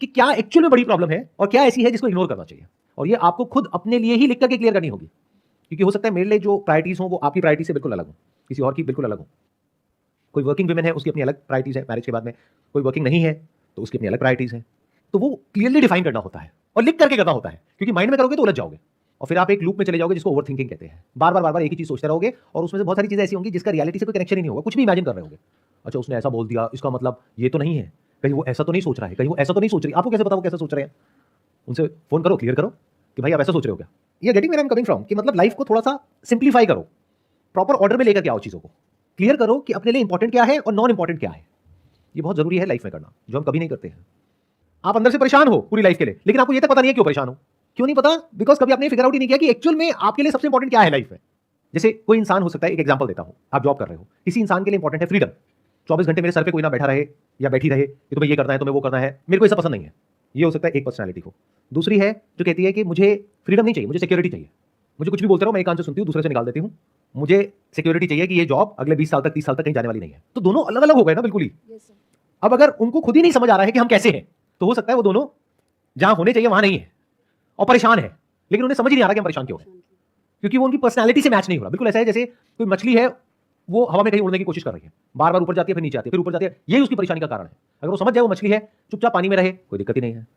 कि क्या एक्चुअल में बड़ी प्रॉब्लम है और क्या ऐसी है जिसको इग्नोर करना चाहिए। और ये आपको खुद अपने लिए ही लिख करके क्लियर करनी होगी, क्योंकि हो सकता है मेरे लिए जो प्रायोरिटीज हो वो आपकी प्रायोरिटी से बिल्कुल अलग हो, किसी और की बिल्कुल अलग हो। कोई वर्किंग वुमेन है, उसकी अपनी अलग प्रायोरिटीज है मैरिज के बाद में, कोई वर्किंग नहीं है तो उसकी अपनी अलग प्रायोरिटीज है। तो वो क्लियरली डिफाइन करना होता है और लिख करके करना होता है, क्योंकि माइंड में करोगे तो उलझ जाओगे और फिर आप एक लूप में चले जाओगे जिसको ओवर थिंकिंग कहते हैं। बार बार एक ही चीज सोचते रहोगे और उसमें से बहुत सारी चीजें ऐसी होंगी जिसका रियलिटी से कोई कनेक्शन ही नहीं होगा, कुछ भी इमेजिन कर रहे होगे। अच्छा उसने ऐसा बोल दिया, इसका मतलब ये तो नहीं है, कहीं वो ऐसा तो नहीं सोच रहा है, कहीं वो ऐसा तो नहीं सोच रही। आपको कैसे पता वो कैसा सोच रहे हैं? उनसे फोन करो, क्लियर करो कि भाई आप ऐसा सोच रहे हो क्या। ये getting where I am coming from, कि मतलब लाइफ को थोड़ा सा सिंप्लीफाई करो, प्रॉपर ऑर्डर में लेकर के आओ चीजों को, क्लियर करो कि अपने लिए इंपॉर्टेंट क्या है और नॉन इंपॉर्टेंट क्या है। ये बहुत जरूरी है लाइफ में करना, जो हम कभी नहीं करते हैं। आप अंदर से परेशान हो पूरी लाइफ के लिए, लेकिन आपको ये तक पता नहीं है क्यों परेशान हो। क्यों नहीं पता? बिकॉज कभी आपने फिगर आउट ही नहीं किया कि एक्चुअल में आपके लिए सबसे इंपॉर्टेंट क्या है लाइफ में। जैसे कोई इंसान हो सकता है, एक एग्जांपल देता हूं, आप जॉब कर रहे हो, किसी इंसान के लिए इंपॉर्टेंट है फ्रीडम। 24 घंटे मेरे सर पे कोई ना बैठा रहे या बैठी रहे कि तुम्हें ये करना है, तुम्हें वो करना है, मेरे को ऐसा पसंद नहीं है। ये हो सकता है एक पर्सनैलिटी हो। दूसरी है जो कहती है कि मुझे फ्रीडम नहीं चाहिए, मुझे सिक्योरिटी चाहिए। मुझे कुछ भी बोलते रहो, मैं एक कान से सुनती हूँ, दूसरे से निकाल देती हूँ। मुझे सिक्योरिटी चाहिए कि ये जॉब अगले 20 साल तक 30 साल तक कहीं जाने वाली नहीं है। तो दोनों अलग अलग हो गए ना बिल्कुल ही। अब अगर उनको खुद ही नहीं समझ आ रहा है कि हम कैसे हैं, तो हो सकता है वो दोनों जहां होने चाहिए वहां नहीं है और परेशान है, लेकिन उन्हें समझ ही नहीं आ रहा कि हम परेशान क्यों हैं, क्योंकि वो उनकी पर्सनैलिटी से मैच नहीं हो रहा। बिल्कुल ऐसा है जैसे कोई मछली है, वो हवा में कहीं उड़ने की कोशिश कर रही है, बार बार ऊपर जाती है, फिर नीचे आती है, फिर ऊपर जाती है। यही उसकी परेशानी का कारण है। अगर वो समझ जाए वो मछली है, चुपचाप पानी में रहे, कोई दिक्कत ही नहीं है।